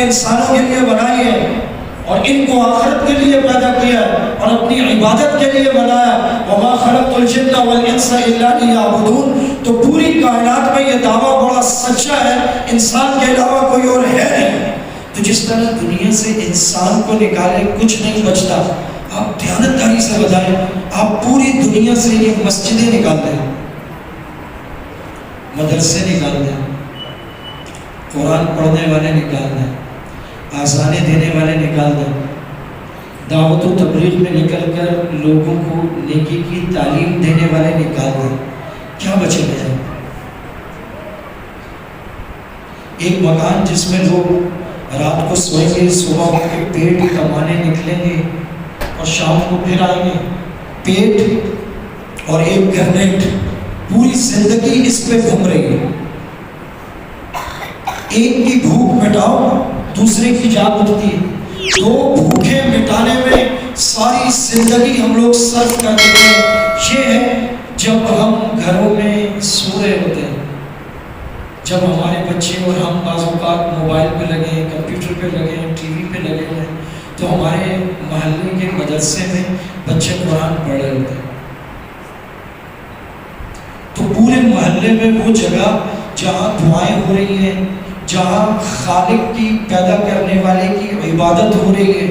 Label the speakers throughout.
Speaker 1: انسانوں کے لیے بنائی ہے اور ان کو آخرت کے لیے پیدا کیا اور اپنی عبادت کے لیے بنایا. وما خلقت الجن والانس الا ليعبدون. تو پوری کائنات میں یہ دعویٰ بڑا سچا ہے، انسان کے علاوہ کوئی اور ہے نہیں. تو جس طرح دنیا سے انسان کو نکالے کچھ نہیں بچتا. آپ دیانتداری سے بتائیں، آپ پوری دنیا سے یہ مسجدیں نکال دیں، مدرسے نکال دیں، قرآن پڑھنے والے نکال دیں، آذانیں دینے والے نکال دیں، دعوت و تبلیغ میں نکل کر لوگوں کو نیکی کی تعلیم دینے والے نکال دیں، کیا بچے گا؟ ایک مکان جس میں لوگ رات کو سوئیں گے، صبح اٹھ کے پیٹ کمانے نکلیں گے اور شام کو پھر آئیں گے. پیٹ اور ایک گرنیٹ، پوری زندگی اس پہ گھوم رہی ہے. ایک کی بھوک مٹاؤ، دوسرے کی جان اٹھتی ہے. دو بھوکے مٹانے میں ساری زندگی ہم لوگ صرف کر دیتے ہیں. یہ ہے جب ہم گھروں میں سو رہے ہوتے ہیں، جب ہمارے بچے اور ہم بعض اوقات موبائل پہ لگے ہیں، کمپیوٹر پہ لگے ہیں، ٹی وی پہ لگے ہیں، تو ہمارے محلے کے مدرسے میں بچے قرآن پڑھ رہے ہوتے ہیں. تو پورے محلے میں وہ جگہ جہاں دعائیں ہو رہی ہیں، جہاں خالق کی پیدا کرنے والے کی عبادت ہو رہی ہے،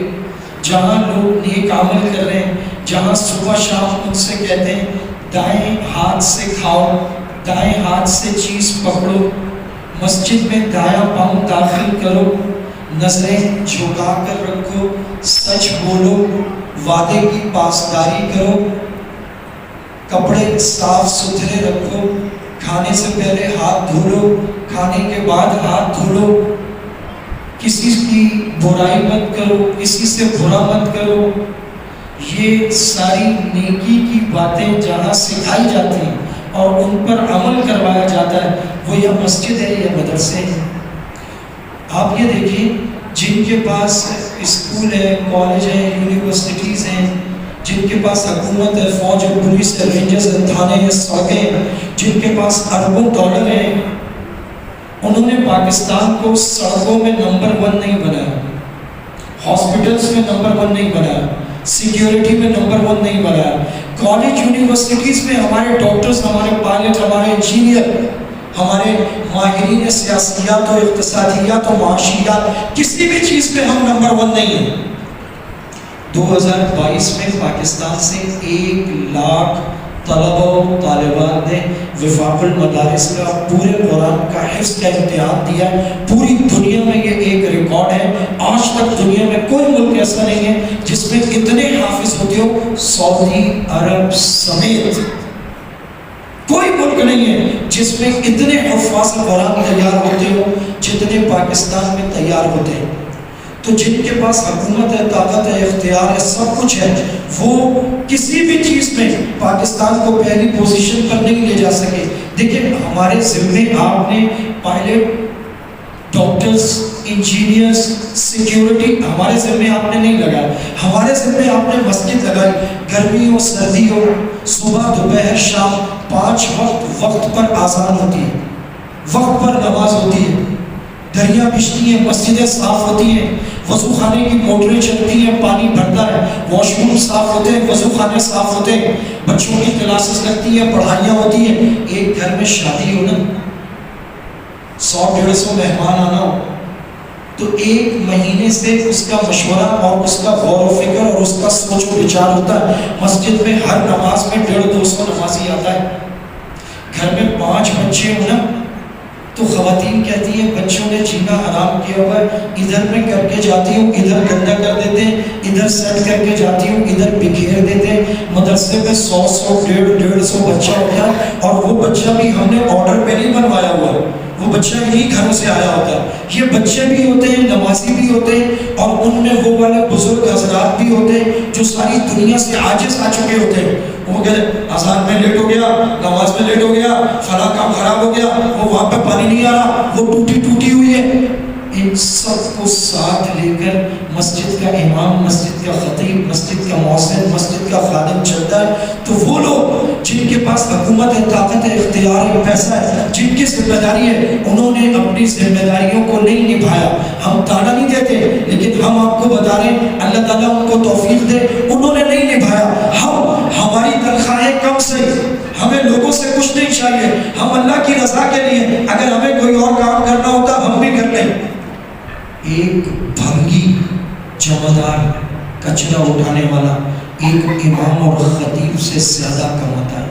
Speaker 1: جہاں لوگ نیک عمل کر رہے ہیں، جہاں صبح شام ان سے کہتے ہیں دائیں ہاتھ سے کھاؤ، دائیں ہاتھ سے چیز پکڑو، مسجد میں دایاں پاؤں داخل کرو، نظریں جھکا کر رکھو، سچ بولو، وعدے کی پاسداری کرو، کپڑے صاف ستھرے رکھو، کھانے سے پہلے ہاتھ دھو لو، کھانے کے بعد ہاتھ دھو لو، کسی کی برائی مت کرو، کسی سے برا مت کرو. یہ ساری نیکی کی باتیں جہاں سکھائی جاتی ہیں اور ان پر عمل کروایا جاتا ہے، وہ یا مسجد ہے یا مدرسے ہیں. آپ یہ دیکھیں، جن کے پاس اسکول ہے، کالج ہیں، یونیورسٹیز ہیں، جن کے پاس حکومت ہے، فوج ہے، پولیس ہے، رینجرز ہے، تھانے ہیں، سڑکیں ہیں، جن کے پاس اربوں ڈالر ہیں، انہوں نے پاکستان کو سڑکوں میں نمبر 1 نہیں بنایا، ہاسپٹلز میں نمبر 1 نہیں بنایا، سیکیورٹی میں نمبر 1 نہیں بنایا. کالج یونیورسٹیز میں ہمارے ڈاکٹرز، ہمارے پائلٹ، ہمارے انجینئر، ہمارے ماہرین سیاسیات و اقتصادیات و معاشیات، کسی بھی چیز پہ ہم نمبر 1 نہیں ہیں. 2022 میں پاکستان سے 1 لاکھ طلبہ و طالبات نے وفاق المدارس کا پورے قرآن کا حفظ کا امتحان دیا. پوری دنیا میں یہ ایک ریکارڈ ہے. آج تک دنیا میں کوئی ملک ایسا نہیں ہے جس میں اتنے حافظ ہوتے ہو، سعودی عرب سمیت کوئی ملک نہیں ہے جس میں اتنے حفاظ قرآن تیار ہوتے ہو جتنے پاکستان میں تیار ہوتے ہیں. تو جن کے پاس حکومت ہے، طاقت ہے، اختیار ہے، سب کچھ ہے، وہ کسی بھی چیز میں پاکستان کو پہلی پوزیشن پر نہیں لے جا سکے. دیکھیں ہمارے ذمے آپ نے پائلٹ، ڈاکٹرز، انجینئرز، سیکیورٹی ہمارے ذمے آپ نے نہیں لگایا. ہمارے ذمے آپ نے مسجد لگائی. گرمی ہو سردی ہو، صبح دوپہر شام 5 وقت پر آذان ہوتی ہے، وقت پر نماز ہوتی ہے، دریا بچتی ہیں، مسجدیں صاف ہوتی ہیں، وضو خانے کی موٹریں چلتی ہیں، پانی بھرتا ہے، واش روم صاف ہوتے ہیں، وضو خانے صاف ہوتے ہیں، بچوں کی کلاسز لگتی ہیں، پڑھائیاں ہوتی ہیں. ایک گھر میں شادی ہو نا، 100-150 مہمان آنا ہو، تو 1 مہینے سے اس کا مشورہ اور اس کا غور و فکر اور اس کا سوچ و وچار ہوتا ہے. مسجد میں ہر نماز میں 150-200 نمازی آتا ہے. گھر میں 5 بچے ہو نا، تو خواتین کہتی ہیں بچوں نے جینا حرام کیا ہوا ہے، ادھر میں کر کے جاتی ہوں ادھر گندا کر دیتے ہیں، ادھر سیٹ کر کے جاتی ہوں ادھر بکھیر دیتے ہیں. مدرسے میں 100-150 بچہ ہوتا ہے اور وہ بچہ بھی ہم نے آرڈر پہ نہیں بنوایا ہوا ہے، وہ بچہ انہی گھروں سے آیا ہوتا ہے. یہ بچے بھی ہوتے ہیں، نمازی بھی ہوتے ہیں، اور ان میں وہ والے بزرگ حضرات بھی ہوتے ہیں جو ساری دنیا سے عاجز آ چکے ہوتے ہیں. وہ کہتے ہیں اذان میں لیٹ ہو گیا، نماز میں لیٹ ہو گیا، فلاں کام خراب ہو گیا، وہ وہاں پہ پانی نہیں آ رہا، وہ ٹوٹی ہوئی ہے. ان سب کو ساتھ لے کر مسجد کا امام، مسجد کا خطیب، مسجد کا مؤذن، مسجد کا خادم چلتا ہے. تو وہ لوگ جن کے پاس حکومت ہے، طاقت ہے، اختیار ہے، پیسہ ہے، جن کی ذمہ داری ہے، انہوں نے اپنی ذمہ داریوں کو نہیں نبھایا. ہم تانا نہیں دیتے، لیکن ہم آپ کو بتا رہے ہیں اللہ تعالیٰ ان کو توفیق دے، انہوں نے نہیں نبھایا. ہماری تنخواہیں کم سے، ہمیں لوگوں سے کچھ نہیں چاہیے، ہم اللہ کی رضا کے لیے اگر ہمیں کوئی اور کام کرنا ہوتا ہم بھی کر لیں. ایک بھنگی جمعدار کچرا اٹھانے والا ایک امام اور خطیب سے زیادہ کماتا ہے.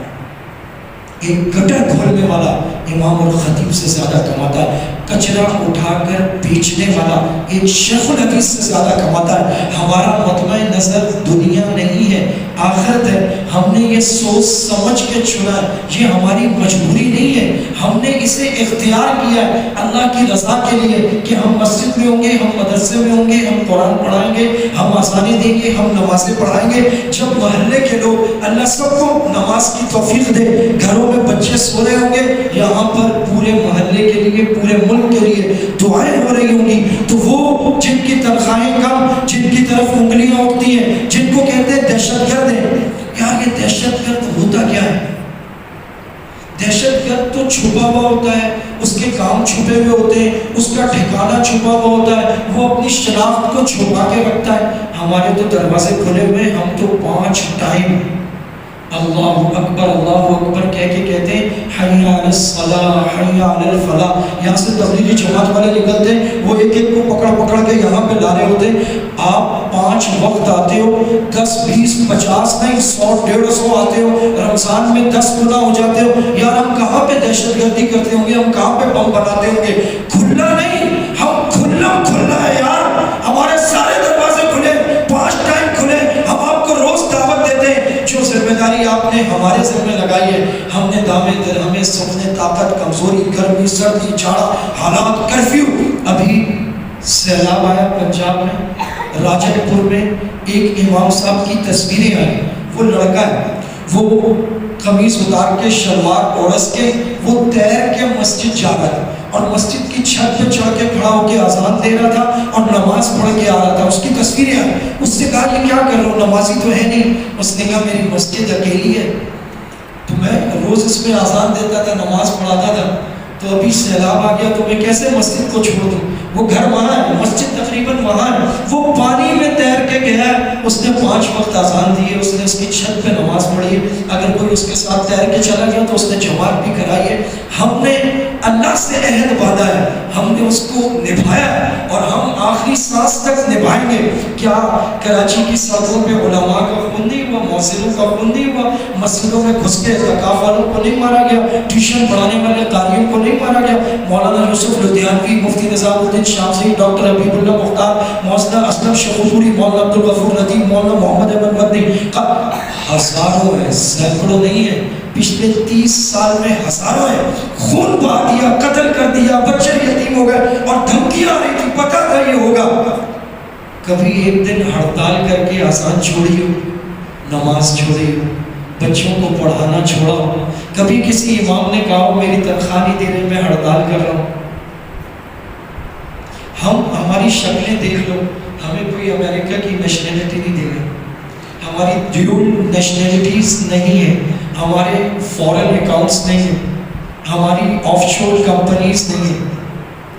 Speaker 1: ایک گٹر کھولنے والا امام اور خطیب سے زیادہ کماتا ہے. کچرا اٹھا کر بیچنے والا ایک شیخ الحدیث سے زیادہ کماتا ہے. ہمارا مطمع نظر دنیا نہیں ہے، آخرت ہے. ہم نے یہ سوچ سمجھ کے چنا ہے، یہ ہماری مجبوری نہیں ہے، ہم نے اسے اختیار کیا ہے اللہ کی رضا کے لیے کہ ہم مسجد میں ہوں گے، ہم مدرسے میں ہوں گے، ہم قرآن پڑھائیں گے، ہم آسانی دیں گے، ہم نمازیں پڑھائیں گے. جب محلے کے لوگ، اللہ سب کو نماز کی توفیق دے، گھروں میں بچے سو رہے ہوں گے، یہاں پر پورے محلے کے لیے، پورے ملک کے لیے دعائیں ہو رہی ہوں گی، تو وہ جن کی تنخواہیں کم، جن کی طرف انگلیاں اٹھتی ہیں، جن کو کہتے ہیں دہشت گرد ہیں. یار یہ دہشت گرد ہوتا کیا ہے؟ دہشت گرد تو چھپا ہوا ہوتا ہے، اس کے کام چھپے ہوئے ہوتے ہیں، اس کا ٹھکانہ چھپا ہوا ہوتا ہے، وہ اپنی شناخت کو چھپا کے رکھتا ہے. ہمارے تو دروازے کھلے ہوئے، ہم تو 5 ٹائم اللہ اکبر کہہ کے کہتے ہیں حی علی الصلاح حی علی الفلاح. یہاں سے تبلیغی جماعت والے نکلتے ہیں، وہ ایک ایک کو پکڑ کے یہاں پہ لا رہے ہوتے ہیں. آپ 5 وقت آتے ہو، 10 20 50 نہیں 100 150 آتے ہو، رمضان میں 10 گنا ہو جاتے ہو. یار ہم کہاں پہ دہشت گردی کرتے ہوں گے، ہم کہاں پہ بم بناتے ہوں گے؟ کھلا نہیں، ہم کھلا ہے یار. ہمارے سارے دروازے کھلے، 5 ٹائم کھلے. ہم آپ کو روز دعوت دیتے ہیں. جو ذمہ داری آپ نے ہمارے ذمہ لگائی ہے، ہم نے دامے در ہمیں سپنے، طاقت، کمزوری، گرمی، سردی، جاڑا، حالات، کرفیو. ابھی سیلاب آیا پنجاب میں، راجن پور میں ایک امام صاحب کی تصویریں آئی. وہ لڑکا ہے، وہ قمیص اتار کے، شلوار اوڑس کے، وہ تیر کے مسجد جا رہا ہے اور مسجد کی چھت پہ چڑھ کے کھڑا ہو کے اذان دے رہا تھا اور نماز پڑھ کے آ رہا تھا. اس کی تصویریں آئی. اس سے کہا یہ کیا کر رہا ہو، نمازی تو ہے نہیں. اس نے کہا میری مسجد اکیلی ہے تو میں روز اس میں اذان دیتا تھا، نماز پڑھاتا تھا، تو ابھی سیلاب آ گیا تو میں کیسے مسجد کو چھوڑ دوں. وہ گھر وہاں ہے، مسجد تقریباً وہاں ہے، وہ پانی میں تیر کے گیا ہے. اس نے 5 وقت اذان دیے، اس نے اس کی چھت پہ نماز پڑھی ہے. اگر کوئی اس کے ساتھ تیر کے چلا گیا تو اس نے جماعت بھی کرائی ہے. ہم نے اللہ سے عہد باندھا ہے، ہم نے اس کو نبھایا ہے اور ہم آخری سانس تک نبھائیں گے. کیا کراچی کی سڑکوں پہ علماء کا خون نہیں ہوا، مؤذنوں کا خون نہیں ہوا، مسجدوں میں گھس کے اعتکاف والوں کو نہیں مارا گیا، ٹیوشن پڑھانے والے قاریوں کو نہیں مارا گیا؟ مولانا یوسف لدھیانوی، مفتی نظام الدین شامسی، ڈاکٹر حبیب اللہ مختار، مولانا اسلم شیخوپوری، مولانا عبدالغفور ندیم، مولانا محمد احمد مدنی. ہزاروں ہیں، سینکڑوں نہیں ہیں. پچھلے 30 سال میں ہزاروں ہیں. خون بہا دیا، قتل کر دیا، بچے یتیم ہو گئے اور دھمکیاں آ رہی تھی، پتہ تھا یہ ہوگا. کبھی ایک دن ہڑتال کر کے آزان چھوڑی ہو، نماز چھوڑی ہو، بچوں کو پڑھانا چھوڑا ہو؟ کبھی کسی امام نے کہا میری تنخواہ نہیں دے رہے، میں ہڑتال کر رہا ہوں؟ ہماری شکلیں دیکھ لو، ہمیں کوئی امریکہ کی نیشنلٹی نہیں دے گا، ہماری ڈیول نیشنلٹیز نہیں ہیں، ہمارے فورن اکاؤنٹس نہیں ہیں، ہماری آف شور کمپنیز نہیں ہیں.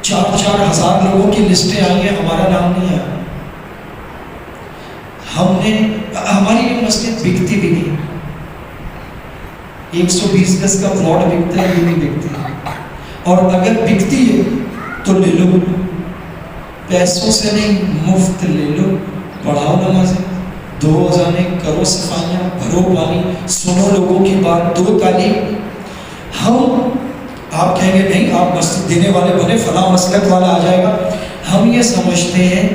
Speaker 1: 4-4 ہزار لوگوں کی لسٹیں آئی ہیں، ہمارا نام نہیں آیا. ہماری یہ مسجد بکتی بھی نہیں. 120 گز کا پلاٹ بکتا ہے، یہ نہیں بکتی. اور اگر بکتی ہے تو لے لو، پیسوں سے نہیں، مفت لے لو. پڑھاؤ نمازیں، 2 اذانیں، کرو صفائیاں، بھرو پانی، سنو لوگوں کی بات، دو تعلیم. آپ کہیں گے نہیں آپ مسجد دینے والے بنے، فلاں مسلک والا آ جائے گا. ہم یہ سمجھتے ہیں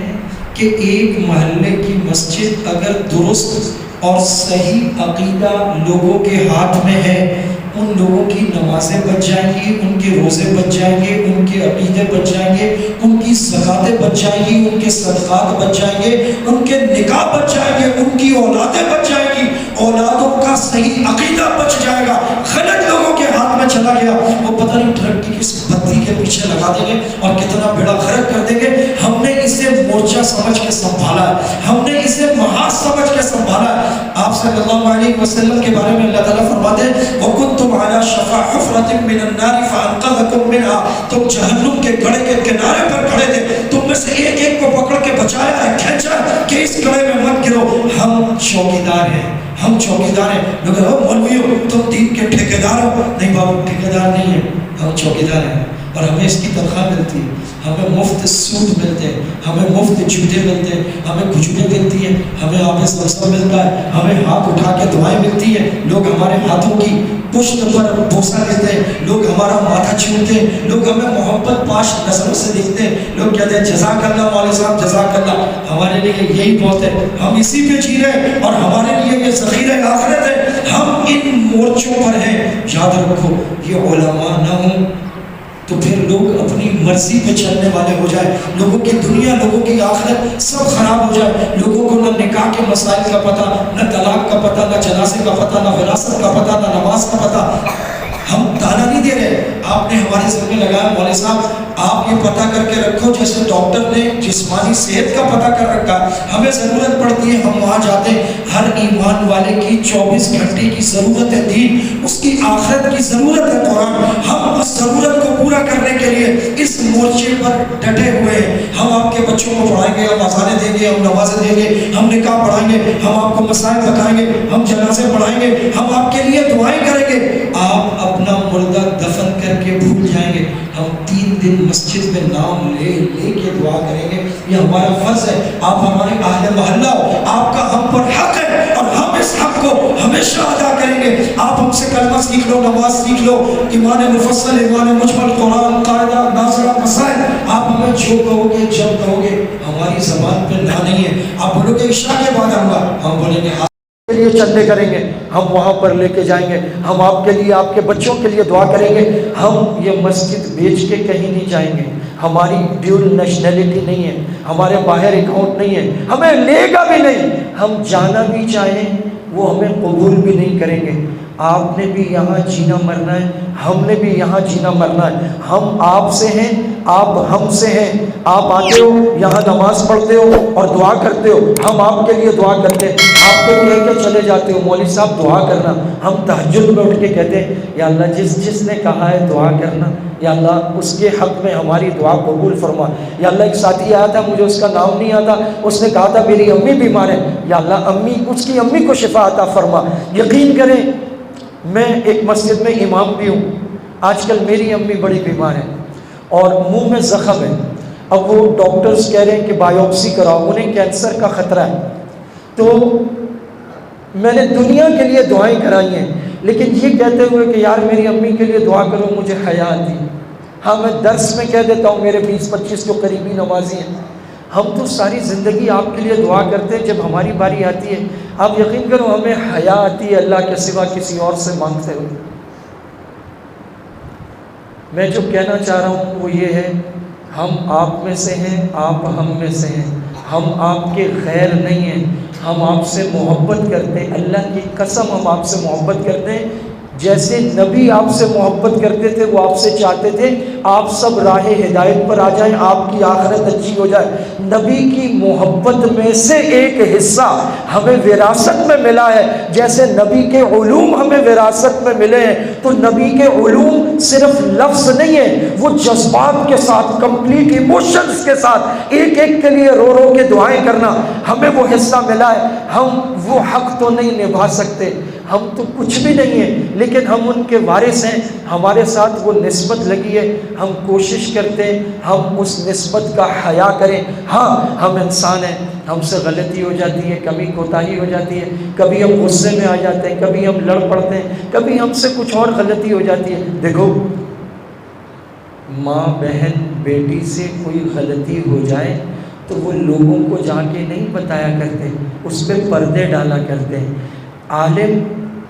Speaker 1: کہ ایک محلے کی مسجد اگر درست اور صحیح عقیدہ لوگوں کے ہاتھ میں ہے، ان لوگوں کی نمازیں بچ جائیں گی، ان کے روزے بچ جائیں گے، ان کے عقیدے بچ جائیں گے، ان کی زکاتیں بچ جائیں گی، ان کے صدقات بچ جائیں گے، ان کے نکاح بچ جائیں گے، ان کی اولادیں بچ جائیں گی، اولادوں کا صحیح عقیدہ بچ جائے گا. غلط لوگوں کے ہاتھ میں چلا گیا، وہ پتہ نہیں ٹرک کی کس بتی کے پیچھے لگا دیں گے اور کتنا بیڑا غرق کر دیں گے. ہم نے اسے مورچہ سمجھ کے سنبھالا ہے، ہم نے اسے محاذ سمجھ کے سنبھالا ہے. آپ صلی اللہ علیہ وسلم کے بارے میں اللہ تعالیٰ فرماتے ہیں حفرۃ من النار فانقذکم منها، تم جہنم کے گڑھے کے کنارے پر کھڑے تھے، تم میں سے ایک ایک کو پکڑ کے بچایا ہے، کھینچا کہ اس گڑھے میں مت گرو۔ ہم چوکیدار ہیں، ہم چوکیدار ہیں۔ لوگ کہتے ہیں مولوی ہو تم دین کے ٹھیکیدار ہو، نہیں بابو ٹھیکیدار نہیں ہے، ہم چوکیدار ہیں، اور ہمیں اس کی تنخواہ ملتی ہے، ہمیں مفت سوٹ ملتے ہیں، ہمیں مفت جوتے ملتے ہیں، ہمیں کھجوریں ملتی ہیں، ہمیں آب زمزم ملتا ہے، ہمیں ہاتھ اٹھا کے دعائیں ملتی ہیں، لوگ ہمارے ہاتھوں کی پشت پر بوسہ دیتے ہیں، لوگ ہمارا ماتھا چومتے ہیں، لوگ ہمیں محبت پاش نظروں سے دیکھتے ہیں، لوگ کہتے ہیں جزاک اللہ مولوی صاحب جزاک اللہ۔ ہمارے لیے یہی بہت ہے، ہم اسی پہ جی رہے ہیں، اور ہمارے لیے یہ ذخیرہ آخرت ہے۔ ہم ان مورچوں پر ہیں، یاد رکھو یہ علماء نہ ہوں تو پھر لوگ اپنی مرضی پہ چلنے والے ہو جائے، لوگوں کی دنیا، لوگوں کی آخرت سب خراب ہو جائے، لوگوں کو نہ نکاح کے مسائل کا پتہ، نہ طلاق کا پتہ، نہ جنازے کا پتہ، نہ وراثت کا پتہ، نہ نماز کا پتہ۔ ہم تانا نہیں دے رہے، آپ نے ہمارے ذہن میں لگایا مولوی صاحب آپ یہ پتہ کر کے رکھو جیسے ڈاکٹر نے جسمانی صحت کا پتہ کر رکھا، ہمیں ضرورت پڑتی ہے ہم وہاں جاتے ہیں۔ ہر ایمان والے کی 24 گھنٹے کی ضرورت ہے دین، اس کی آخرت کی ضرورت ہے قرآن۔ ہم اس ضرورت کو پورا کرنے کے لیے اس مورچے پر ڈٹے ہوئے ہیں۔ ہم آپ کے بچوں کو پڑھائیں گے، ہم اذانیں دیں گے، ہم نمازیں دیں گے، ہم نکاح پڑھائیں گے، ہم آپ کو مسائل بتائیں گے، ہم جنازے پڑھائیں گے، ہم آپ کے لیے دعائیں کریں گے۔ آپ اپنا مردہ دفن کر کے بھول جائیں گے، ہم 3 دن مسجد میں نام لے لے کے دعا کریں گے، یہ ہمارا فرض ہے۔ آپ ہمارے اہل محلہ ہو، آپ کا ہم پر حق ہے، اور ہم اس حق کو ہمیشہ ادا کریں گے۔ آپ ہم سے کلمہ سیکھ لو، نماز سیکھ لو، ایمان مفصل، ایمان مجمل، قرآن، قاعدہ، ناظرہ، مسائل، آپ ہمیں جو کہو گے جب کہو گے، ہماری زبان پہ نہ نہیں ہے۔ آپ بولو گے عشاء کے بعد آؤں گا، ہم بولیں گے کے لیے چندے کریں گے، ہم وہاں پر لے کے جائیں گے، ہم آپ کے لیے، آپ کے بچوں کے لیے دعا کریں گے۔ ہم یہ مسجد بیچ کے کہیں نہیں جائیں گے، ہماری ڈیول نیشنلٹی نہیں ہے، ہمارے باہر اکاؤنٹ نہیں ہے، ہمیں لے گا بھی نہیں، ہم جانا بھی چاہیں وہ ہمیں قبول بھی نہیں کریں گے۔ آپ نے بھی یہاں جینا مرنا ہے، ہم نے بھی یہاں جینا مرنا ہے۔ ہم آپ سے ہیں، آپ ہم سے ہیں۔ آپ آتے ہو یہاں نماز پڑھتے ہو اور دعا کرتے ہو، ہم آپ کے لیے دعا کرتے ہیں۔ آپ تو کہہ کے چلے جاتے ہو مولوی صاحب دعا کرنا، ہم تہجد میں اٹھ کے کہتے ہیں یا اللہ جس نے کہا ہے دعا کرنا، یا اللہ اس کے حق میں ہماری دعا قبول فرما۔ یا اللہ ایک ساتھی آیا تھا، مجھے اس کا نام نہیں آتا، اس نے کہا تھا میری امی بیمار ہے، یا اللہ اس کی امی کو شفا عطا فرما۔ یقین کریں میں ایک مسجد میں امام بھی ہوں، آج کل میری امی بڑی بیمار ہے اور منہ میں زخم ہے، اب وہ ڈاکٹرز کہہ رہے ہیں کہ بایوپسی کراؤ، انہیں کینسر کا خطرہ ہے۔ تو میں نے دنیا کے لیے دعائیں کرائی ہیں، لیکن یہ کہتے ہوئے کہ یار میری امی کے لیے دعا کرو، مجھے حیا آتی ہے۔ ہاں میں درس میں کہہ دیتا ہوں، میرے 20-25 جو قریبی نمازی ہیں، ہم تو ساری زندگی آپ کے لیے دعا کرتے ہیں، جب ہماری باری آتی ہے آپ یقین کرو ہمیں حیا آتی ہے اللہ کے سوا کسی اور سے مانگتے ہوئے۔ میں جو کہنا چاہ رہا ہوں وہ یہ ہے، ہم آپ میں سے ہیں، آپ ہم میں سے ہیں، ہم آپ کے غیر نہیں ہیں، ہم آپ سے محبت کرتے ہیں، اللہ کی قسم ہم آپ سے محبت کرتے ہیں۔ جیسے نبی آپ سے محبت کرتے تھے، وہ آپ سے چاہتے تھے آپ سب راہ ہدایت پر آ جائیں، آپ کی آخرت اچھی ہو جائے۔ نبی کی محبت میں سے ایک حصہ ہمیں وراثت میں ملا ہے، جیسے نبی کے علوم ہمیں وراثت میں ملے ہیں، تو نبی کے علوم صرف لفظ نہیں ہے، وہ جذبات کے ساتھ، کمپلیٹ ایموشنز کے ساتھ ایک ایک کے لیے رو رو کے دعائیں کرنا، ہمیں وہ حصہ ملا ہے۔ ہم وہ حق تو نہیں نبھا سکتے، ہم تو کچھ بھی نہیں ہیں، لیکن ہم ان کے وارث ہیں، ہمارے ساتھ وہ نسبت لگی ہے، ہم کوشش کرتے ہیں ہم اس نسبت کا حیا کریں۔ ہاں ہم انسان ہیں، ہم سے غلطی ہو جاتی ہے، کمی کوتاہی ہو جاتی ہے، کبھی ہم غصے میں آ جاتے ہیں، کبھی ہم لڑ پڑتے ہیں، کبھی ہم سے کچھ اور غلطی ہو جاتی ہے۔ دیکھو ماں بہن بیٹی سے کوئی غلطی ہو جائے تو وہ لوگوں کو جا کے نہیں بتایا کرتے، اس پہ پردے ڈالا کرتے ہیں۔ عالم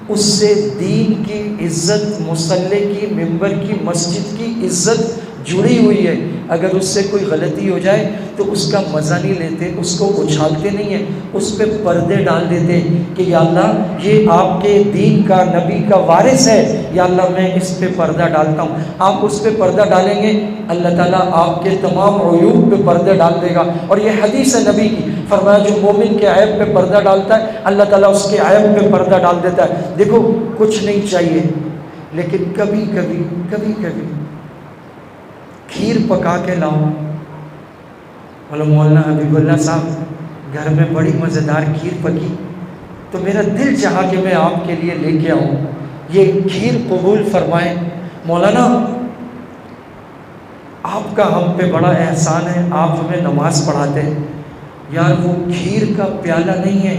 Speaker 1: اس سے دین کی عزت، مصلی کی، ممبر کی، مسجد کی عزت جڑی ہوئی ہے، اگر اس سے کوئی غلطی ہو جائے تو اس کا مزہ نہیں لیتے، اس کو اچھالتے نہیں ہیں، اس پہ پردے ڈال دیتے کہ یا اللہ یہ آپ کے دین کا، نبی کا وارث ہے، یا اللہ میں اس پہ پردہ ڈالتا ہوں۔ آپ اس پہ پردہ ڈالیں گے اللہ تعالیٰ آپ کے تمام عیوب پہ پردے ڈال دے گا، اور یہ حدیث ہے نبی کی، فرمایا جو مومن کے عیب پہ پردہ ڈالتا ہے اللہ تعالیٰ اس کے عیب پہ پردہ ڈال دیتا ہے۔ دیکھو کچھ نہیں چاہیے، لیکن کبھی کبھی کھیر پکا کے لاؤ. بولو مولانا حبیب اللہ صاحب گھر میں بڑی مزیدار کھیر پکی، تو میرا دل چاہا کہ میں آپ کے لیے لے کے آؤں، یہ کھیر قبول فرمائیں. مولانا آپ کا ہم پہ بڑا احسان ہے، آپ ہمیں نماز پڑھاتے ہیں. یار وہ کھیر کا پیالہ نہیں ہے،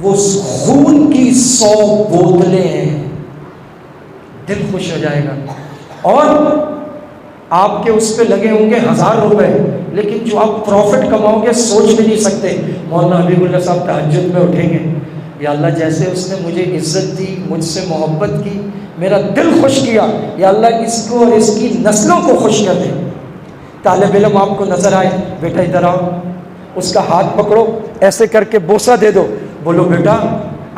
Speaker 1: وہ خون کی 100 بوتلیں ہیں. دل خوش ہو جائے گا. اور آپ کے اس پہ لگے ہوں گے 1000 روپے، لیکن جو آپ پروفٹ کماؤ گے سوچ بھی نہیں سکتے. مولانا حبیب اللہ صاحب تہجد میں اٹھیں گے، یا اللہ جیسے اس نے مجھے عزت دی، مجھ سے محبت کی، میرا دل خوش کیا، یا اللہ اس کو اور اس کی نسلوں کو خوش کر دے. طالب علم آپ کو نظر آئے، بیٹا ادھر آؤ، اس کا ہاتھ پکڑو، ایسے کر کے بوسہ دے دو، بولو بیٹا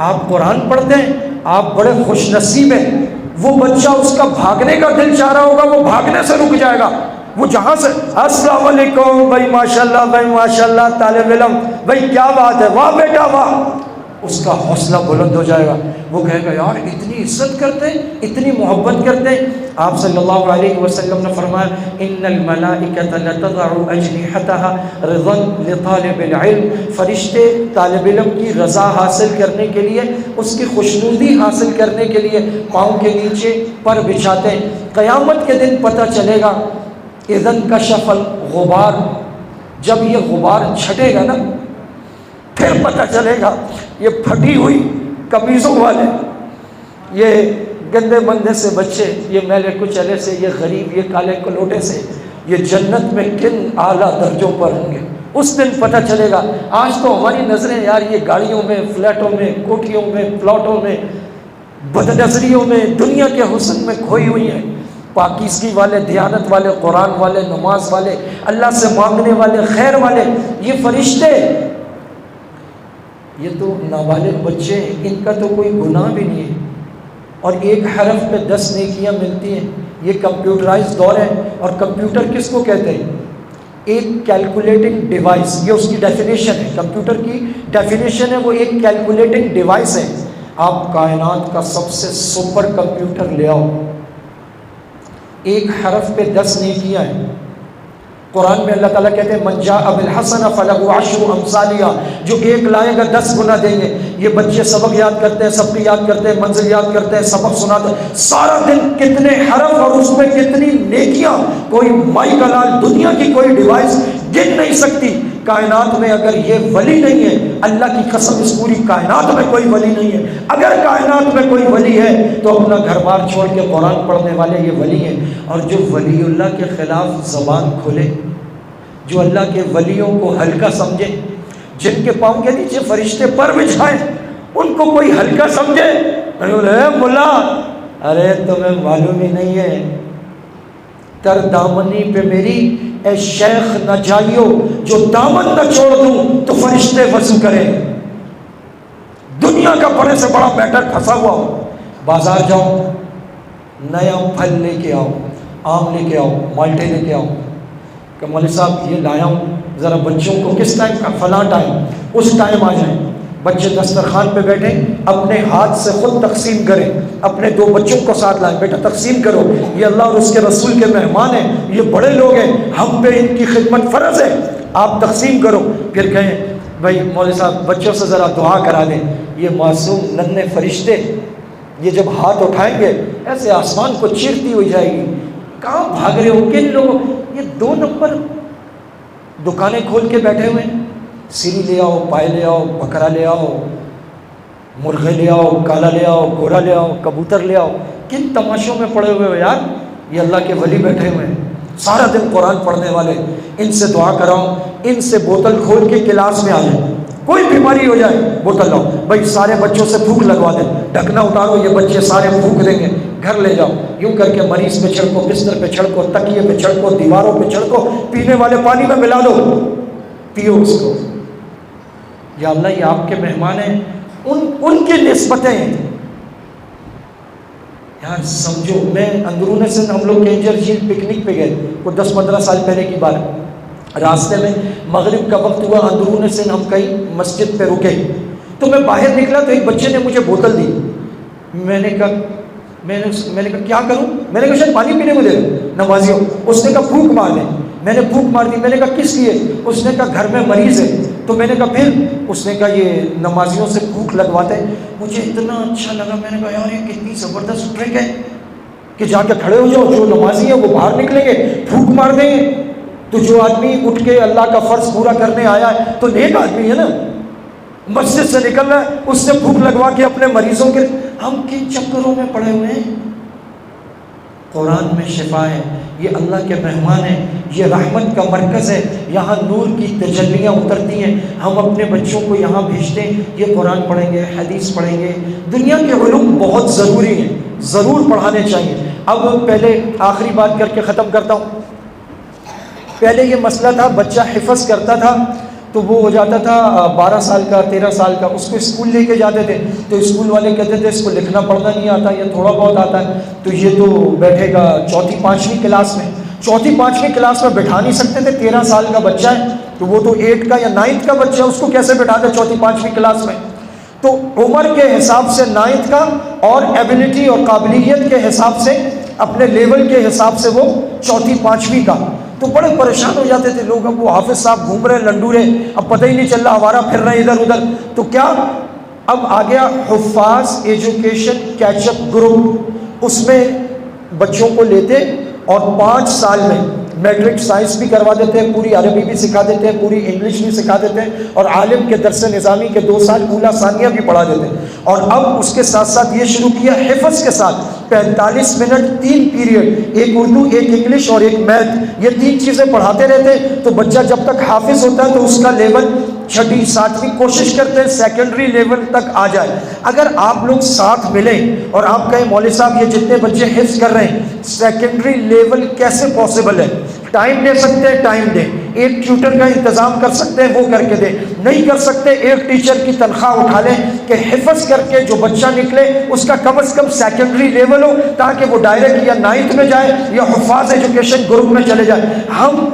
Speaker 1: آپ قرآن پڑھتے ہیں، آپ بڑے خوش نصیب ہیں. وہ بچہ اس کا بھاگنے کا دل چاہ رہا ہوگا، وہ بھاگنے سے رک جائے گا. وہ جہاں سے السلام علیکم بھائی، ماشاء اللہ بھائی، ماشاء اللہ طالب علم بھائی کیا بات ہے، واہ بیٹا واہ، اس کا حوصلہ بلند ہو جائے گا. وہ کہے گا یار اتنی عزت کرتے ہیں، اتنی محبت کرتے ہیں. آپ صلی اللہ علیہ وسلم نے فرمایا ان الملائکۃ لتضع اجنحتها رضا لطالب العلم، فرشتے طالب علم کی رضا حاصل کرنے کے لیے، اس کی خوشنودی حاصل کرنے کے لیے پاؤں کے نیچے پر بچھاتے ہیں. قیامت کے دن پتہ چلے گا اذا انکشف الغبار، جب یہ غبار چھٹے گا نا پھر پتہ چلے گا یہ پھٹی ہوئی قمیضوں والے، یہ گندے مندے سے بچے، یہ میلے کچلے سے، یہ غریب، یہ کالے کلوٹے سے، یہ جنت میں کن اعلیٰ درجوں پر ہوں گے. اس دن پتہ چلے گا. آج تو ہماری نظریں یار یہ گاڑیوں میں، فلیٹوں میں، کوٹھیوں میں، پلاٹوں میں، بدنظریوں میں، دنیا کے حسن میں کھوئی ہوئی ہیں. پاکیزگی والے، دیانت والے، قرآن والے، نماز والے، اللہ سے مانگنے والے، خیر والے، یہ فرشتے، یہ تو نابالغ بچے ہیں، ان کا تو کوئی گناہ بھی نہیں ہے، اور ایک حرف پہ 10 نیکیاں ملتی ہیں. یہ کمپیوٹرائز دور ہے. اور کمپیوٹر کس کو کہتے ہیں؟ ایک کیلکولیٹنگ ڈیوائس، یہ اس کی ڈیفینیشن ہے. کمپیوٹر کی ڈیفینیشن ہے وہ ایک کیلکولیٹنگ ڈیوائس ہے. آپ کائنات کا سب سے سپر کمپیوٹر لے آؤ، ایک حرف پہ 10 نیکیاں ہیں. قرآن میں اللہ تعالیٰ کہتے ہیں من جاء بالحسنہ فلہ عشر امثالہا، جو ایک لائے گا 10 گنا دیں گے. یہ بچے سبق یاد کرتے ہیں، سب یاد کرتے ہیں، منزل یاد کرتے ہیں، سبق سناتے ہیں، سارا دن کتنے حرف اور اس میں کتنی نیکیاں، کوئی مائی کا لال دنیا کی کوئی ڈیوائس گن نہیں سکتی. کائنات میں اگر یہ ولی نہیں ہے، اللہ کی قسم اس پوری کائنات میں کوئی ولی نہیں ہے. اگر کائنات میں کوئی ولی ہے تو اپنا گھر بار چھوڑ کے قرآن پڑھنے والے یہ ولی ہیں. اور جو ولی اللہ کے خلاف زبان کھولے، جو اللہ کے ولیوں کو ہلکا سمجھے، جن کے پاؤں کے نیچے فرشتے پر بچھائیں، ان کو کوئی ہلکا سمجھے، اے ملا، ارے تمہیں معلوم ہی نہیں ہے، تر دامنی پہ میری اے شیخ نہ جائیو، جو دامن نہ چھوڑ دوں تو فرشتے وضو کریں. دنیا کا بڑے سے بڑا میٹر پھنسا ہوا ہو، بازار جاؤ، نیا پھل لے کے آؤ، آم لے کے آؤ، مالٹے لے کے آؤ، کہ مولوی صاحب یہ لایا ہوں، ذرا بچوں کو کس ٹائم کا، فلاں ٹائم، اس ٹائم آ جائیں. بچے دسترخوان پہ بیٹھے، اپنے ہاتھ سے خود تقسیم کریں، اپنے 2 بچوں کو ساتھ لائیں، بیٹا تقسیم کرو، یہ اللہ اور اس کے رسول کے مہمان ہیں، یہ بڑے لوگ ہیں، ہم پہ ان کی خدمت فرض ہے، آپ تقسیم کرو. پھر کہیں بھائی مولوی صاحب بچوں سے ذرا دعا کرا دیں. یہ معصوم ننھے فرشتے یہ جب ہاتھ اٹھائیں گے ایسے آسمان کو چیرتی ہوئی جائے گی. کہاں بھاگ رہے ہو کن لوگوں، یہ 2 نمبر دکانیں کھول کے بیٹھے ہوئے ہیں، سری لے آؤ، پائے لے آؤ، بکرا لے آؤ، مرغے لے آؤ، کالا لے آؤ، گھوڑا لے آؤ، کبوتر لے آؤ. کن تماشوں میں پڑے ہوئے ہو یار. یہ اللہ کے ولی بیٹھے ہوئے ہیں، سارا دن قرآن پڑھنے والے. ان سے دعا کراؤ، ان سے بوتل کھول کے کلاس میں آ جائیں. کوئی بیماری ہو جائے بوتل لاؤ، بھائی سارے بچوں سے پھونک لگوا دیں، ڈھکنا اتارو، یہ بچے سارے پھونک دیں گے، گھر لے جاؤ. یوں کر کے مریض پہ چھڑکو، بستر پہ چھڑکو، تکیے پہ چھڑکو، دیواروں پہ چھڑکو، پینے والے پانی میں ملا دو، پیو اس کو. یا اللہ یہ آپ کے مہمان ہیں، ان کی نسبتیں یار سمجھو. میں اندرون سندھ ہم لوگ کینجر جھیل پکنک پہ گئے، وہ 10-15 سال پہلے کی بات ہے. راستے میں مغرب کا وقت ہوا، اندرون سندھ ہم کہیں مسجد پہ رکے، تو میں باہر نکلا تو ایک بچے نے مجھے بوتل دی. میں نے کہا
Speaker 2: میں نے کہا کیا کروں؟ میں نے کہا شاید پانی پینے کو دے دوں نمازیوں. اس نے کہا پھونک مار دیں. میں نے پھونک مار دی. میں نے کہا کس لیے؟ اس نے کہا گھر میں مریض ہے. تو میں نے کہا پھر؟ اس نے کہا یہ نمازیوں سے پھونک لگواتے ہیں. مجھے اتنا اچھا لگا. میں نے کہا یار یہ کتنی زبردست ٹرک ہے کہ جا کے کھڑے ہو جاؤ, جو نمازی ہیں وہ باہر نکلیں گے, پھونک مار دیں گے. تو جو آدمی اٹھ کے اللہ کا فرض پورا کرنے آیا ہے تو نیک آدمی ہے نا, مسجد سے نکل رہا ہے, اس سے پھونک لگوا کے اپنے مریضوں کے. ہم کن چکروں میں پڑے ہوئے ہیں؟ قرآن میں شفا ہے, یہ اللہ کے مہمان ہیں, یہ رحمت کا مرکز ہے, یہاں نور کی تجلیاں اترتی ہیں. ہم اپنے بچوں کو یہاں بھیجتے ہیں, یہ قرآن پڑھیں گے, حدیث پڑھیں گے. دنیا کے علوم بہت ضروری ہیں, ضرور پڑھانے چاہیے. اب پہلے آخری بات کر کے ختم کرتا ہوں. پہلے یہ مسئلہ تھا, بچہ حفظ کرتا تھا تو وہ ہو جاتا تھا 12 سال کا 13 سال کا, اس کو اسکول لے کے جاتے تھے تو اسکول والے کہتے تھے اس کو لکھنا پڑھنا نہیں آتا, یہ تھوڑا بہت آتا ہے تو یہ تو بیٹھے گا 4th 5ویں کلاس میں. 4th 5ویں کلاس میں بٹھا نہیں سکتے تھے, 13 سال کا بچہ ہے تو وہ تو 8 کا یا 9th کا بچہ ہے, اس کو کیسے بٹھاتے 4th 5ویں کلاس میں؟ تو عمر کے حساب سے 9th کا اور ایبلٹی اور قابلیت کے حساب سے, اپنے لیول کے حساب سے وہ 4th 5ویں کا. تو بڑے پریشان ہو جاتے تھے لوگ, اب وہ حافظ صاحب گھوم رہے لنڈورے, اب پتہ ہی نہیں چل رہا, آوارہ پھر رہے ادھر ادھر. تو کیا اب آ گیا حفاظ ایجوکیشن کیچ اپ گروپ, اس میں بچوں کو لیتے اور 5 سال میں میٹرک سائنس بھی کروا دیتے ہیں, پوری عربی بھی سکھا دیتے ہیں, پوری انگلش بھی سکھا دیتے ہیں, اور عالم کے درس نظامی کے 2 سال اولا ثانیہ بھی پڑھا دیتے ہیں. اور اب اس کے ساتھ ساتھ یہ شروع کیا حفظ کے ساتھ 45 منٹ 3 پیریڈ, ایک اردو, ایک انگلش اور ایک میتھ, یہ 3 چیزیں پڑھاتے رہتے ہیں. تو بچہ جب تک حافظ ہوتا ہے تو اس کا لیول 6ٹھی 7ویں کوشش کرتے ہیں سیکنڈری لیول تک آ جائے. اگر آپ لوگ ساتھ ملیں اور آپ کہیں مولوی صاحب یہ جتنے بچے حفظ کر رہے ہیں سیکنڈری لیول کیسے پاسبل ہے؟ ٹائم دے سکتے ہیں ٹائم دیں, ایک ٹیوٹر کا انتظام کر سکتے ہیں وہ کر کے دیں, نہیں کر سکتے ایک ٹیچر کی تنخواہ اٹھا لیں کہ حفظ کر کے جو بچہ نکلے اس کا کم از کم سیکنڈری لیول ہو, تاکہ وہ ڈائریکٹ یا 9th میں جائے یا حفاظ ایجوکیشن گروپ میں چلے جائے. ہم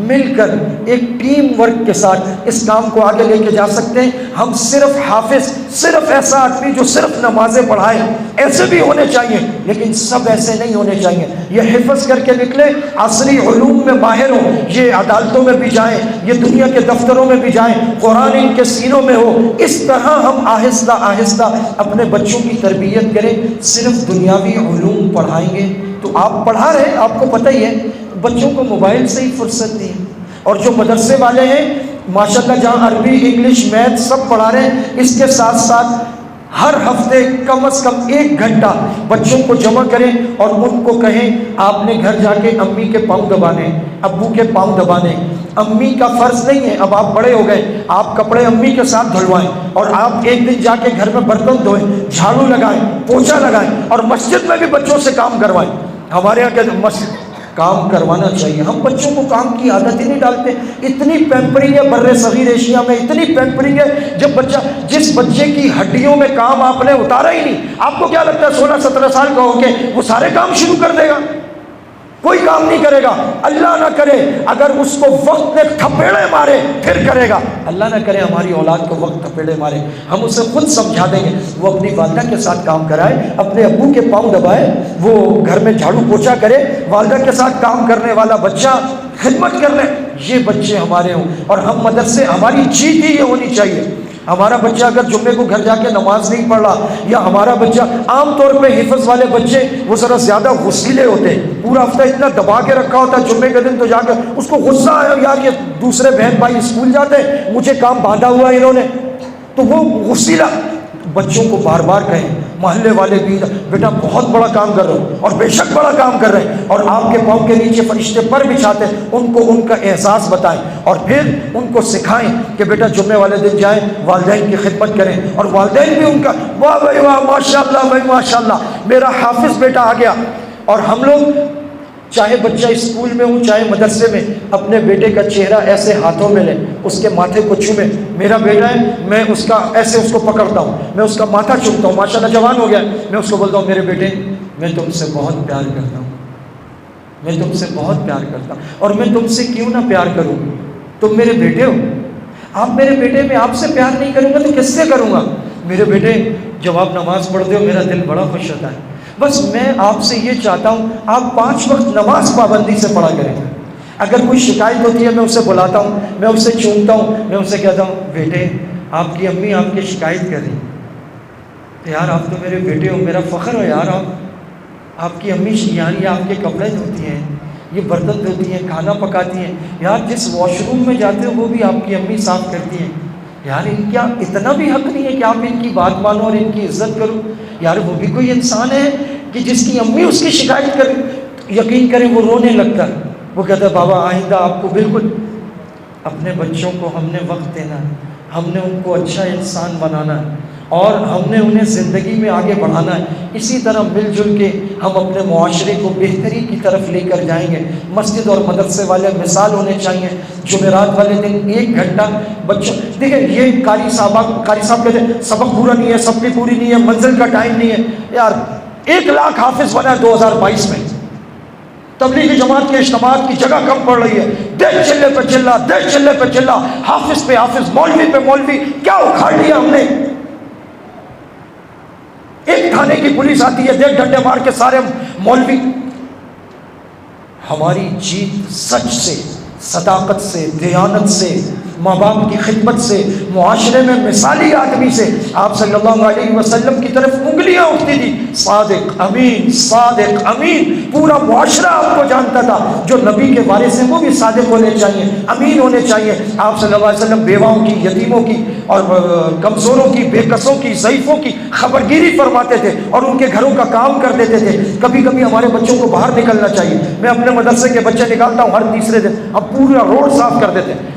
Speaker 2: مل کر ایک ٹیم ورک کے ساتھ اس کام کو آگے لے کے جا سکتے ہیں. ہم صرف حافظ, صرف ایسا آدمی جو صرف نمازیں پڑھائے, ایسے بھی ہونے چاہیے لیکن سب ایسے نہیں ہونے چاہیے. یہ حفظ کر کے نکلے, عصری علوم میں ماہر ہوں, یہ عدالتوں میں بھی جائیں, یہ دنیا کے دفتروں میں بھی جائیں, قرآن ان کے سینوں میں ہو. اس طرح ہم آہستہ آہستہ اپنے بچوں کی تربیت کریں. صرف دنیاوی علوم پڑھائیں گے تو آپ پڑھا رہے ہیں, آپ کو پتہ ہی ہے بچوں کو موبائل سے ہی فرصت نہیں ہے. اور جو مدرسے والے ہیں ماشاءاللہ جہاں عربی انگلش میتھ سب پڑھا رہے ہیں, اس کے ساتھ ساتھ ہر ہفتے کم از کم 1 گھنٹہ بچوں کو جمع کریں اور ان کو کہیں آپ نے گھر جا کے امی کے پاؤں دبانے, ابو کے پاؤں دبانے. امی کا فرض نہیں ہے, اب آپ بڑے ہو گئے, آپ کپڑے امی کے ساتھ دھلوائیں اور آپ ایک دن جا کے گھر میں برتن دھوئیں, جھاڑو لگائیں, پوچھا لگائیں, اور مسجد میں بھی بچوں سے کام کروائیں. ہمارے یہاں کے مسجد کام کروانا چاہیے. ہم بچوں کو کام کی عادت ہی نہیں ڈالتے. اتنی پیمپرنگ ہے بر صغیر ایشیا میں, اتنی پیمپرنگ ہے. جب بچہ, جس بچے کی ہڈیوں میں کام آپ نے اتارا ہی نہیں, آپ کو کیا لگتا ہے 16-17 سال کا ہو کے وہ سارے کام شروع کر دے گا؟ کوئی کام نہیں کرے گا. اللہ نہ کرے اگر اس کو وقت میں تھپیڑے مارے پھر کرے گا. اللہ نہ کرے ہماری اولاد کو وقت تھپیڑے مارے, ہم اسے خود سمجھا دیں گے. وہ اپنی والدہ کے ساتھ کام کرائے, اپنے ابو کے پاؤں دبائے, وہ گھر میں جھاڑو پوچھا کرے, والدہ کے ساتھ کام کرنے والا بچہ خدمت کر لے. یہ بچے ہمارے ہوں. اور ہم مدرسے, ہماری جیت ہی یہ ہونی چاہیے. ہمارا بچہ اگر جمعے کو گھر جا کے نماز نہیں پڑھ رہا, یا ہمارا بچہ, عام طور پہ حفظ والے بچے وہ ذرا زیادہ غصیلے ہوتے ہیں, پورا ہفتہ اتنا دبا کے رکھا ہوتا ہے, جمعے کے دن تو جا کے اس کو غصہ آیا یار یہ دوسرے بہن بھائی اسکول جاتے ہیں, مجھے کام باندھا ہوا ہے انہوں نے, تو وہ غصیلا. بچوں کو بار بار کہیں, محلے والے بھی, بیٹا بہت بڑا کام کر رہے ہو, اور بے شک بڑا کام کر رہے ہیں, اور آپ کے پاؤں کے نیچے فرشتے پر بچھاتے ہیں, ان کو ان کا احساس بتائیں, اور پھر ان کو سکھائیں کہ بیٹا جمعے والے دن جائیں والدین کی خدمت کریں, اور والدین بھی ان کا واہ بھائی واہ ماشاء اللہ بھائی ماشاء اللہ میرا حافظ بیٹا آ گیا. اور ہم لوگ چاہے بچہ اسکول میں ہو چاہے مدرسے میں, اپنے بیٹے کا چہرہ ایسے ہاتھوں میں لیں, اس کے ماتھے کو چومیں. میرا بیٹا ہے, میں اس کا ایسے اس کو پکڑتا ہوں, میں اس کا ماتھا چومتا ہوں, ماشاءاللہ جوان ہو گیا, میں اس کو بولتا ہوں میرے بیٹے میں تم سے بہت پیار کرتا ہوں, میں تم سے بہت پیار کرتا ہوں, اور میں تم سے کیوں نہ پیار کروں, تم میرے بیٹے ہو. آپ میرے بیٹے, میں آپ سے پیار نہیں کروں گا تو کس سے کروں گا؟ میرے بیٹے جب آپ نماز پڑھتے ہو میرا دل بڑا خوش ہوتا ہے, بس میں آپ سے یہ چاہتا ہوں آپ 5 وقت نماز پابندی سے پڑھا کریں. اگر کوئی شکایت ہوتی ہے میں اسے بلاتا ہوں, میں اسے چومتا ہوں, میں اسے کہتا ہوں بیٹے آپ کی امی آپ کی شکایت کر رہی, یار آپ تو میرے بیٹے ہو, میرا فخر ہو یار, آپ کی امی یعنی آپ کے کپڑے دھوتی ہیں, یہ برتن دھوتی ہیں, کھانا پکاتی ہیں, یار جس واش روم میں جاتے ہو وہ بھی آپ کی امی صاف کرتی ہیں, یار ان کیا اتنا بھی حق نہیں ہے کہ آپ ان کی بات مانو اور ان کی عزت کرو؟ یار وہ بھی کوئی انسان ہے کہ جس کی امی اس کی شکایت کرے, یقین کریں وہ رونے لگتا ہے. وہ کہتا ہے بابا آئندہ آپ کو بالکل اپنے بچوں کو ہم نے وقت دینا ہے, ہم نے ان کو اچھا انسان بنانا ہے اور ہم نے انہیں زندگی میں آگے بڑھانا ہے. اسی طرح مل جل کے ہم اپنے معاشرے کو بہتری کی طرف لے کر جائیں گے. مسجد اور مدرسے والے مثال ہونے چاہیے. جمعرات والے دن 1 گھنٹہ بچوں, دیکھیں یہ قاری صاحب کہتے ہیں سبق پورا نہیں ہے, سب کی پوری نہیں ہے, منزل کا ٹائم نہیں ہے. یار 1 لاکھ حافظ بنا ہے 2022 میں. تبلیغی جماعت کے اجتماعات کی جگہ کم پڑ رہی ہے. دیکھ چلے پہ چلا, دیکھ چلے پہ چلا, حافظ پہ حافظ, مولوی پہ مولوی, کیا اکھاڑ لیا ہم نے. ایک تھانے کی پولیس آتی ہے, 1.5 ڈنڈے مار کے سارے مولوی. ہماری جیت سچ سے, صداقت سے, دیانت سے, ماں باپ کی خدمت سے, معاشرے میں مثالی آدمی سے. آپ صلی اللہ علیہ وسلم کی طرف انگلیاں اٹھتی تھی, صادق امین, صادق امین. پورا معاشرہ آپ کو جانتا تھا. جو نبی کے وارث ہیں وہ بھی صادق ہونے چاہیے, امین ہونے چاہیے. آپ صلی اللہ علیہ وسلم بیواؤں کی, یتیموں کی اور کمزوروں کی, بے کسوں کی, ضعیفوں کی خبرگیری فرماتے تھے اور ان کے گھروں کا کام کر دیتے تھے. کبھی کبھی ہمارے بچوں کو باہر نکلنا چاہیے. میں اپنے مدرسے کے بچے نکالتا ہوں ہر تیسرے دن, ہم پورا روڈ صاف کر دیتے ہیں.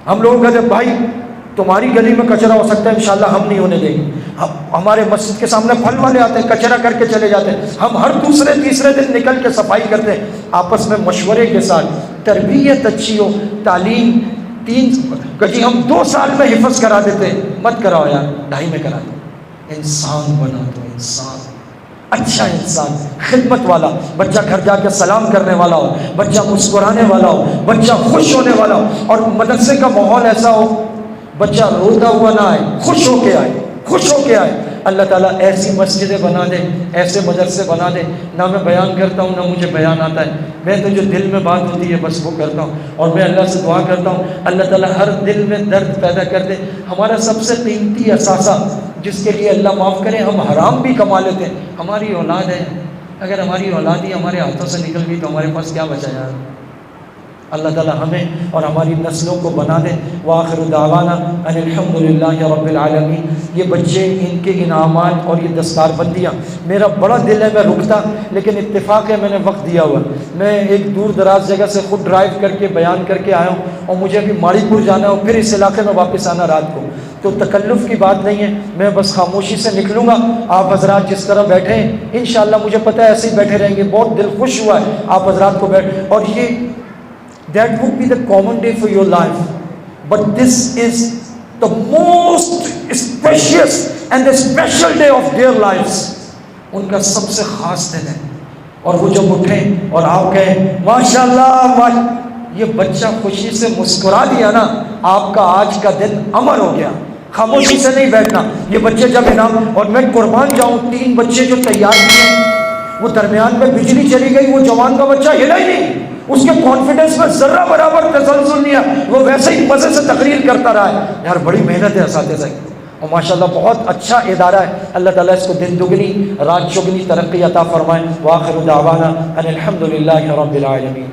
Speaker 2: ہم لوگ کہتے ہیں بھائی تمہاری گلی میں کچرا ہو سکتا ہے, انشاءاللہ ہم نہیں ہونے دیں گے. ہمارے مسجد کے سامنے پھل والے آتے ہیں, کچرا کر کے چلے جاتے ہیں. ہم ہر دوسرے تیسرے دن نکل کے صفائی کرتے ہیں آپس میں مشورے کے ساتھ. تربیت اچھی ہو, تعلیم 3 جی ہم 2 سال میں حفظ کرا دیتے ہیں, مت کراؤ یار, 2.5 میں کرا دو. انسان بنا دو, انسان, اچھا انسان, خدمت والا. بچہ گھر جا کے سلام کرنے والا ہو, بچہ مسکرانے والا ہو, بچہ خوش ہونے والا ہو. اور مدرسے کا ماحول ایسا ہو بچہ روتا ہوا نہ آئے, خوش ہو کے آئے, خوش ہو کے آئے. اللہ تعالیٰ ایسی مسجدیں بنا دے, ایسے مدرسے بنا دے. نہ میں بیان کرتا ہوں نہ مجھے بیان آتا ہے, میں تو جو دل میں بات ہوتی ہے بس وہ کرتا ہوں. اور میں اللہ سے دعا کرتا ہوں اللہ تعالیٰ ہر دل میں درد پیدا کر دے. ہمارا سب سے قیمتی اثاثہ جس کے لیے اللہ معاف کرے ہم حرام بھی کما لیتے ہیں, ہماری اولاد ہے. اگر ہماری اولاد ہی ہمارے ہاتھوں سے نکل گئی تو ہمارے پاس کیا بچا یار. اللہ تعالیٰ ہمیں اور ہماری نسلوں کو بنا دے. وآخر دعوانا ان الحمدللہ رب العالمین. یہ بچے, ان کے انعامات اور یہ دستار بندیاں, میرا بڑا دل ہے میں رکتا, لیکن اتفاق ہے میں نے وقت دیا ہوا. میں ایک دور دراز جگہ سے خود ڈرائیو کر کے بیان کر کے آیا ہوں اور مجھے ابھی ماڑی پور جانا ہے اور پھر اس علاقے میں واپس آنا رات کو. تو تکلف کی بات نہیں ہے, میں بس خاموشی سے نکلوں گا. آپ حضرات جس طرح بیٹھے ہیں انشاءاللہ مجھے پتہ ہے ایسے ہی بیٹھے رہیں گے. بہت دل خوش ہوا ہے آپ حضرات کو بیٹھ, اور یہ that would be the common day for your life, but this is the most precious and the special day of their lives. ان کا سب سے خاص دن ہے. اور وہ جب اٹھیں اور آپ کہیں ماشاءاللہ, یہ بچہ خوشی سے مسکرا دیا نا, آپ کا آج کا دن امر ہو گیا. خاموشی سے نہیں بیٹھنا. یہ بچے جب انعام, اور میں قربان جاؤں 3 بچے جو تیار کیے, وہ درمیان میں بجلی چلی گئی, وہ جوان کا بچہ ہلا ہی نہیں, اس کے کانفیڈنس میں ذرہ برابر تسلسل نہیں ہے, وہ ویسے ہی مزے سے تقریر کرتا رہا ہے. یار بڑی محنت ہے اساتذہ کی, اور ماشاءاللہ بہت اچھا ادارہ ہے. اللہ تعالیٰ اس کو دن دگنی رات چگنی ترقی عطا فرمائے. وآخر دعوانا ان الحمدللہ رب العالمین.